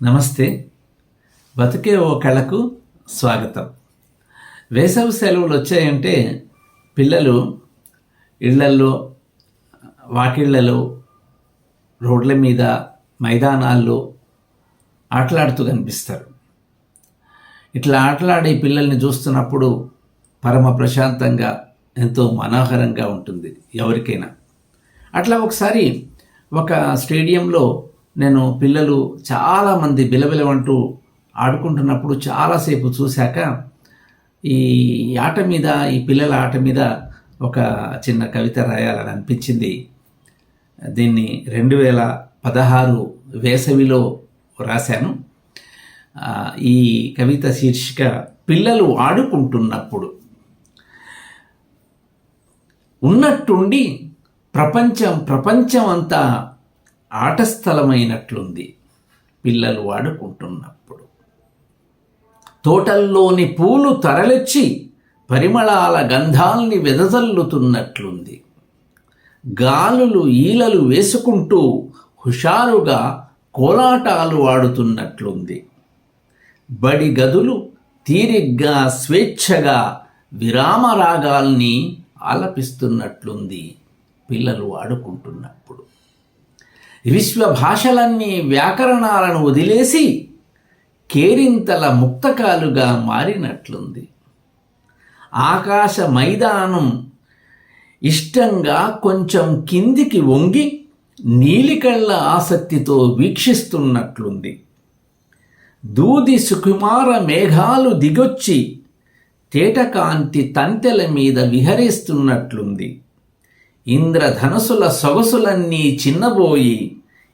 నమస్తే. బతుకే ఓ కళకు స్వాగతం. వేసవి సెలవులు వచ్చాయంటే పిల్లలు ఇళ్లల్లో, వాకిళ్లలో, రోడ్ల మీద, మైదానాల్లో ఆటలాడుతూ కనిపిస్తారు. ఇట్లా ఆటలాడే పిల్లల్ని చూస్తున్నప్పుడు పరమ ప్రశాంతంగా, ఎంతో మనోహరంగా ఉంటుంది ఎవరికైనా. అట్లా ఒకసారి ఒక స్టేడియంలో నేను పిల్లలు చాలామంది బిలబిలమంటూ ఆడుకుంటున్నప్పుడు చాలాసేపు చూశాక ఈ ఆట మీద, ఈ పిల్లల ఆట మీద ఒక చిన్న కవిత రాయాలని అనిపించింది. దీన్ని 2016 వేసవిలో రాశాను. ఈ కవిత శీర్షిక పిల్లలు ఆడుకుంటున్నప్పుడు. ఉన్నట్టుండి ప్రపంచం అంతా ఆట స్థలమైనట్లుంది పిల్లలు ఆడుకుంటున్నప్పుడు. తోటల్లోని పూలు తరలిచ్చి పరిమళాల గంధాల్ని వెదజల్లుతున్నట్లుంది. గాలులు ఈలలు వేసుకుంటూ హుషారుగా కోలాటాలు ఆడుతున్నట్లుంది. బడి గదులు తీరిగ్గా స్వేచ్ఛగా విరామరాగాల్ని ఆలపిస్తున్నట్లుంది పిల్లలు ఆడుకుంటున్నప్పుడు. విశ్వ భాషలన్నీ వ్యాకరణాలను వదిలేసి కేరింతల ముక్తకాలుగా మారినట్లుంది. ఆకాశ మైదానం ఇష్టంగా కొంచెం కిందికి వంగి నీలికళ్ళ ఆసక్తితో వీక్షిస్తున్నట్లుంది. దూది సుకుమార మేఘాలు దిగొచ్చి తేటకాంతి తంతెల మీద విహరిస్తున్నట్లుంది. ఇంద్రధనుసుల సొగసులన్నీ చిన్నబోయి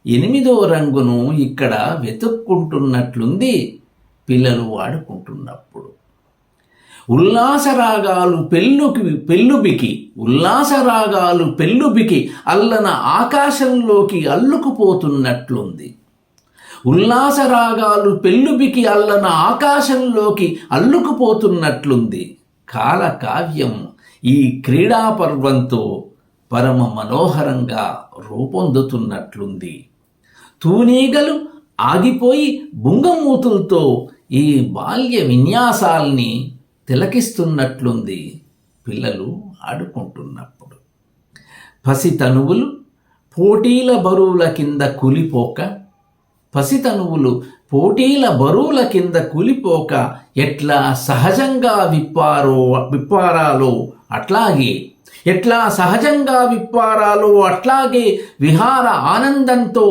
8వ రంగును ఇక్కడ వెతుక్కుంటున్నట్లుంది పిల్లలు ఆడుకుంటున్నప్పుడు. ఉల్లాసరాగాలు పెళ్ళుబికి అల్లన ఆకాశంలోకి అల్లుకుపోతున్నట్లుంది. ఉల్లాసరాగాలు పెళ్ళుబికి అల్లన ఆకాశంలోకి అల్లుకుపోతున్నట్లుంది. కాలకావ్యం ఈ క్రీడా పర్వంతో పరమ మనోహరంగా రూపొందుతున్నట్లుంది. తూనీగలు ఆగిపోయి బుంగమూతులతో ఈ బాల్య విన్యాసాల్ని తిలకిస్తున్నట్లుంది పిల్లలు ఆడుకుంటున్నప్పుడు. పసితనువులు పోటీల బరువుల కింద కులిపోక ఎట్లా సహజంగా అట్లాగే విహార ఆనందంతో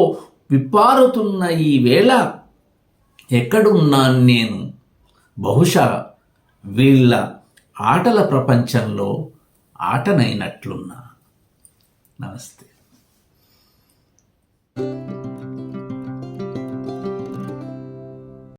విప్పారుతున్న ఈ వేళ ఎక్కడున్నాను నేను? బహుశా వీళ్ళ ఆటల ప్రపంచంలో ఆటనైనట్లున్నా. నమస్తే.